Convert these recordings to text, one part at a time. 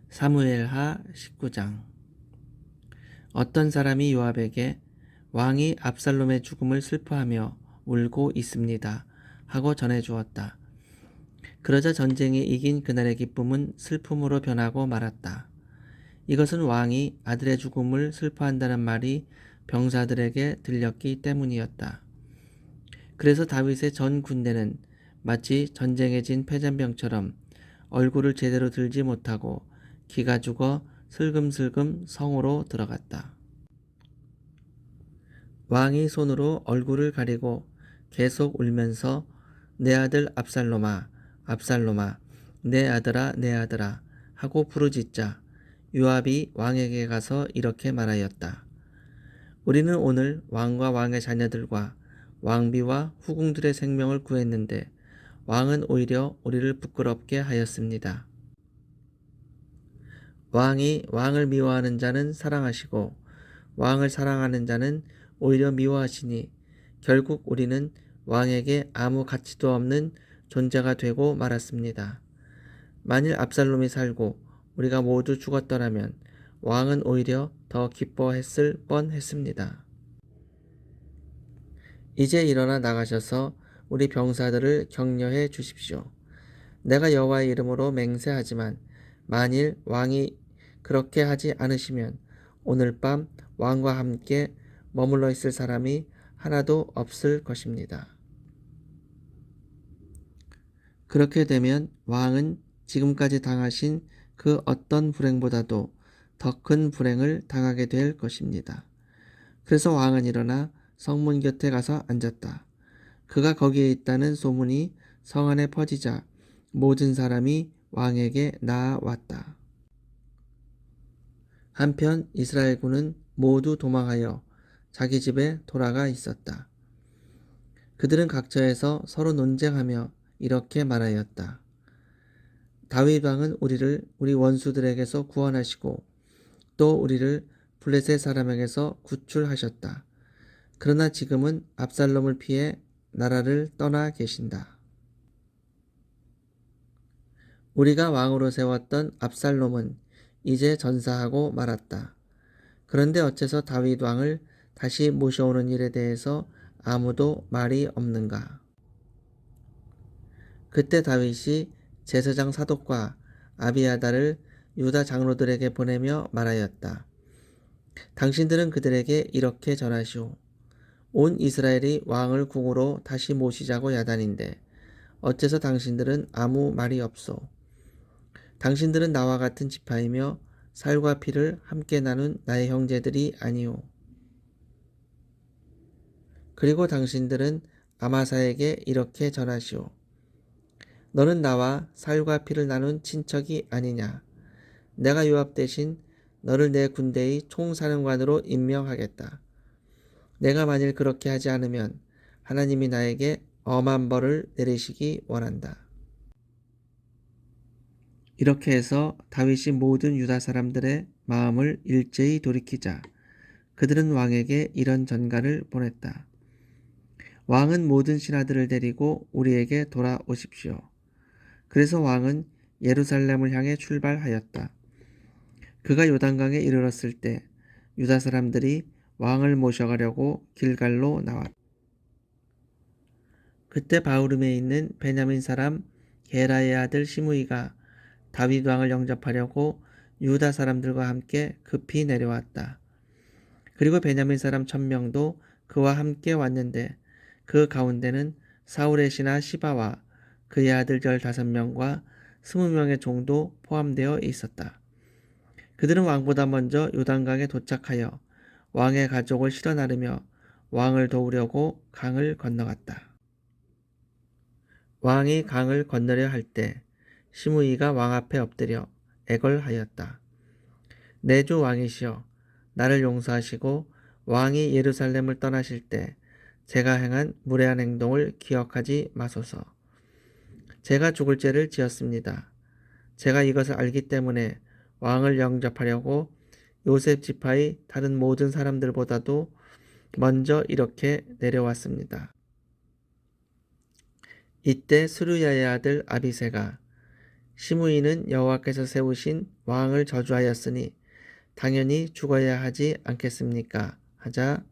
사무엘하 19장. 어떤 사람이 요압에게 왕이 압살롬의 죽음을 슬퍼하며 울고 있습니다 하고 전해주었다. 그러자 전쟁에 이긴 그날의 기쁨은 슬픔으로 변하고 말았다. 이것은 왕이 아들의 죽음을 슬퍼한다는 말이 병사들에게 들렸기 때문이었다. 그래서 다윗의 전 군대는 마치 전쟁에 진 패잔병처럼 얼굴을 제대로 들지 못하고 기가 죽어 슬금슬금 성으로 들어갔다. 왕이 손으로 얼굴을 가리고 계속 울면서 내 아들 압살롬아, 압살롬아, 내 아들아, 내 아들아 하고 부르짖자 요압이 왕에게 가서 이렇게 말하였다. 우리는 오늘 왕과 왕의 자녀들과 왕비와 후궁들의 생명을 구했는데 왕은 오히려 우리를 부끄럽게 하였습니다. 왕이 왕을 미워하는 자는 사랑하시고 왕을 사랑하는 자는 오히려 미워하시니 결국 우리는 왕에게 아무 가치도 없는 존재가 되고 말았습니다. 만일 압살롬이 살고 우리가 모두 죽었더라면 왕은 오히려 더 기뻐했을 뻔했습니다. 이제 일어나 나가셔서 우리 병사들을 격려해 주십시오. 내가 여호와의 이름으로 맹세하지만 만일 왕이 그렇게 하지 않으시면 오늘 밤 왕과 함께 머물러 있을 사람이 하나도 없을 것입니다. 그렇게 되면 왕은 지금까지 당하신 그 어떤 불행보다도 더 큰 불행을 당하게 될 것입니다. 그래서 왕은 일어나 성문 곁에 가서 앉았다. 그가 거기에 있다는 소문이 성 안에 퍼지자 모든 사람이 왕에게 나아왔다. 한편 이스라엘군은 모두 도망하여 자기 집에 돌아가 있었다. 그들은 각처에서 서로 논쟁하며 이렇게 말하였다. 다윗 왕은 우리를 우리 원수들에게서 구원하시고 또 우리를 블레셋 사람에게서 구출하셨다. 그러나 지금은 압살롬을 피해 나라를 떠나 계신다. 우리가 왕으로 세웠던 압살롬은 이제 전사하고 말았다. 그런데 어째서 다윗 왕을 다시 모셔오는 일에 대해서 아무도 말이 없는가? 그때 다윗이 제사장 사독과 아비아달을 유다 장로들에게 보내며 말하였다. 당신들은 그들에게 이렇게 전하시오. 온 이스라엘이 왕을 궁으로 다시 모시자고 야단인데 어째서 당신들은 아무 말이 없소. 당신들은 나와 같은 지파이며 살과 피를 함께 나눈 나의 형제들이 아니오. 그리고 당신들은 아마사에게 이렇게 전하시오. 너는 나와 살과 피를 나눈 친척이 아니냐. 내가 요압 대신 너를 내 군대의 총사령관으로 임명하겠다. 내가 만일 그렇게 하지 않으면 하나님이 나에게 엄한 벌을 내리시기 원한다. 이렇게 해서 다윗이 모든 유다 사람들의 마음을 일제히 돌이키자 그들은 왕에게 이런 전가를 보냈다. 왕은 모든 신하들을 데리고 우리에게 돌아오십시오. 그래서 왕은 예루살렘을 향해 출발하였다. 그가 요단강에 이르렀을 때 유다 사람들이 왕을 모셔가려고 길갈로 나왔다. 그때 바후림에 있는 베냐민 사람 게라의 아들 시므이가 다윗 왕을 영접하려고 유다 사람들과 함께 급히 내려왔다. 그리고 베냐민 사람 1000명도 그와 함께 왔는데 그 가운데는 사울의 신하 시바와 그의 아들 15명과 20명의 종도 포함되어 있었다. 그들은 왕보다 먼저 요단강에 도착하여 왕의 가족을 실어 나르며 왕을 도우려고 강을 건너갔다. 왕이 강을 건너려 할 때 시므이가 왕 앞에 엎드려 애걸하였다. 내 주 왕이시여, 나를 용서하시고 왕이 예루살렘을 떠나실 때 제가 행한 무례한 행동을 기억하지 마소서. 제가 죽을 죄를 지었습니다. 제가 이것을 알기 때문에 왕을 영접하려고 요셉 지파의 다른 모든 사람들보다도 먼저 이렇게 내려왔습니다. 이때 스루야의 아들 아비새가 시므이는 여호와께서 세우신 왕을 저주하였으니 당연히 죽어야 하지 않겠습니까? 하자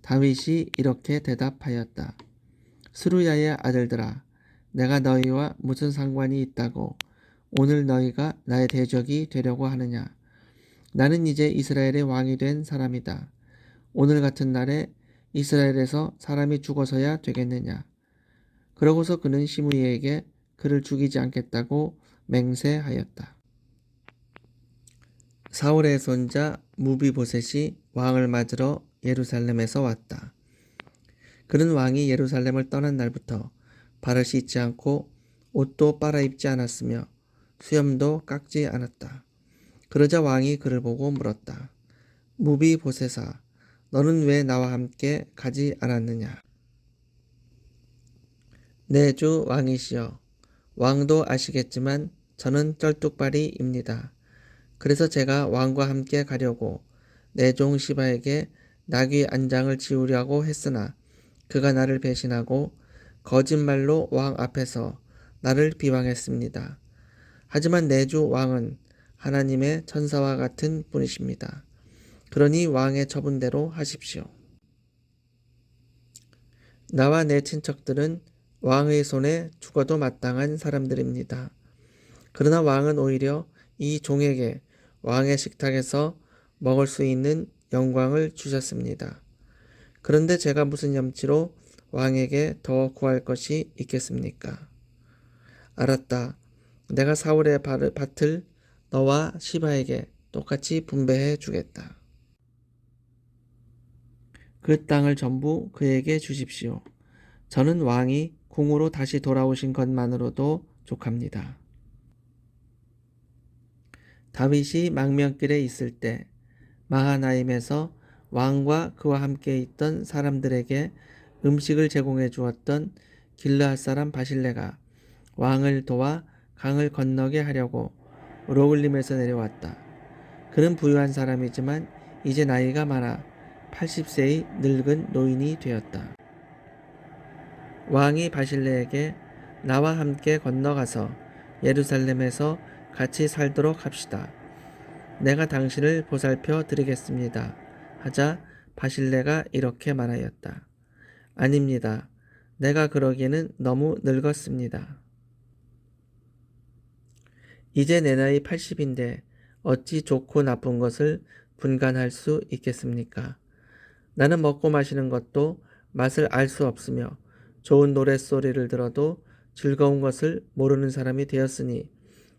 다윗이 이렇게 대답하였다. 스루야의 아들들아, 내가 너희와 무슨 상관이 있다고 오늘 너희가 나의 대적이 되려고 하느냐? 나는 이제 이스라엘의 왕이 된 사람이다. 오늘 같은 날에 이스라엘에서 사람이 죽어서야 되겠느냐? 그러고서 그는 시므이에게 그를 죽이지 않겠다고 맹세하였다. 사울의 손자 무비보셋이 왕을 맞으러 예루살렘에서 왔다. 그는 왕이 예루살렘을 떠난 날부터 발을 씻지 않고 옷도 빨아입지 않았으며 수염도 깎지 않았다. 그러자 왕이 그를 보고 물었다. 무비보셋아, 너는 왜 나와 함께 가지 않았느냐? 내 주 왕이시여, 왕도 아시겠지만 저는 쩔뚝발이입니다. 그래서 제가 왕과 함께 가려고 내 종 시바에게 나귀 안장을 지우려고 했으나 그가 나를 배신하고 거짓말로 왕 앞에서 나를 비방했습니다. 하지만 내 주 왕은 하나님의 천사와 같은 분이십니다. 그러니 왕의 처분대로 하십시오. 나와 내 친척들은 왕의 손에 죽어도 마땅한 사람들입니다. 그러나 왕은 오히려 이 종에게 왕의 식탁에서 먹을 수 있는 영광을 주셨습니다. 그런데 제가 무슨 염치로 왕에게 더 구할 것이 있겠습니까? 알았다. 내가 사울의 밭을 너와 시바에게 똑같이 분배해 주겠다. 그 땅을 전부 그에게 주십시오. 저는 왕이 궁으로 다시 돌아오신 것만으로도 족합니다. 다윗이 망명길에 있을 때 마하나임에서 왕과 그와 함께 있던 사람들에게 음식을 제공해 주었던 길르앗 사람 바실레가 왕을 도와 강을 건너게 하려고 로글림에서 내려왔다. 그는 부유한 사람이지만 이제 나이가 많아 80세의 늙은 노인이 되었다. 왕이 바실레에게 나와 함께 건너가서 예루살렘에서 같이 살도록 합시다. 내가 당신을 보살펴 드리겠습니다. 하자 바실레가 이렇게 말하였다. 아닙니다. 내가 그러기에는 너무 늙었습니다. 이제 내 나이 80인데 어찌 좋고 나쁜 것을 분간할 수 있겠습니까? 나는 먹고 마시는 것도 맛을 알 수 없으며 좋은 노랫소리를 들어도 즐거운 것을 모르는 사람이 되었으니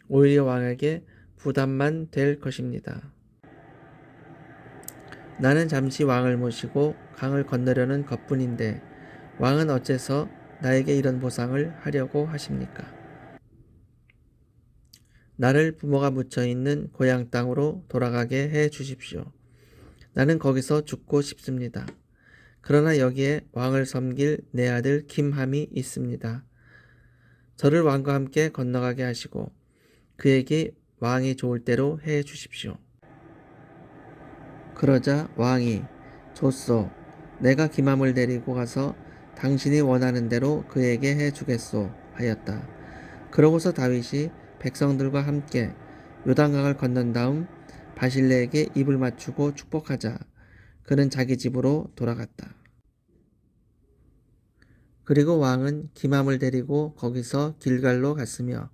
오히려 왕에게 부담만 될 것입니다. 나는 잠시 왕을 모시고 강을 건너려는 것뿐인데 왕은 어째서 나에게 이런 보상을 하려고 하십니까? 나를 부모가 묻혀 있는 고향 땅으로 돌아가게 해 주십시오. 나는 거기서 죽고 싶습니다. 그러나 여기에 왕을 섬길 내 아들 김함이 있습니다. 저를 왕과 함께 건너가게 하시고 그에게 왕이 좋을 대로 해 주십시오. 그러자 왕이 좋소. 내가 김함을 데리고 가서 당신이 원하는 대로 그에게 해 주겠소 하였다. 그러고서 다윗이 백성들과 함께 요단강을 건넌 다음 바실레에게 입을 맞추고 축복하자 그는 자기 집으로 돌아갔다. 그리고 왕은 김함을 데리고 거기서 길갈로 갔으며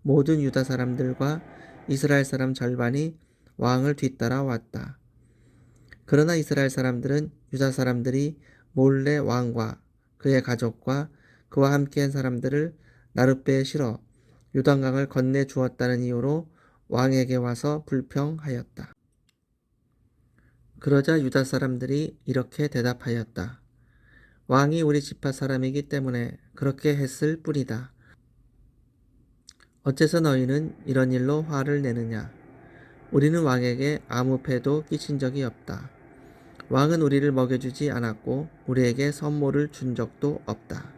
모든 유다 사람들과 이스라엘 사람 절반이 왕을 뒤따라 왔다. 그러나 이스라엘 사람들은 유다 사람들이 몰래 왕과 그의 가족과 그와 함께한 사람들을 나룻배에 실어 요단강을 건네 주었다는 이유로 왕에게 와서 불평하였다. 그러자 유다 사람들이 이렇게 대답하였다. 왕이 우리 지파 사람이기 때문에 그렇게 했을 뿐이다. 어째서 너희는 이런 일로 화를 내느냐? 우리는 왕에게 아무 패도 끼친 적이 없다. 왕은 우리를 먹여주지 않았고 우리에게 선물을 준 적도 없다.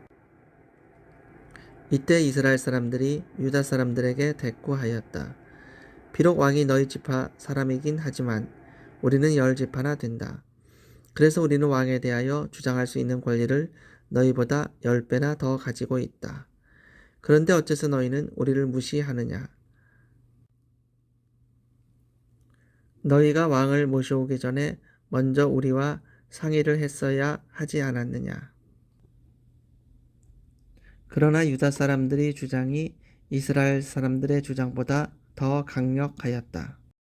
이때 이스라엘 사람들이 유다 사람들에게 대꾸하였다. 비록 왕이 너희 지파 사람이긴 하지만 우리는 10지파나 된다. 그래서 우리는 왕에 대하여 주장할 수 있는 권리를 너희보다 10배나 더 가지고 있다. 그런데 어째서 너희는 우리를 무시하느냐? 너희가 왕을 모셔오기 전에 먼저 우리와 상의를 했어야 하지 않았느냐? 그러나 유다 사람들의 주장이 이스라엘 사람들의 주장보다 더 강력하였다.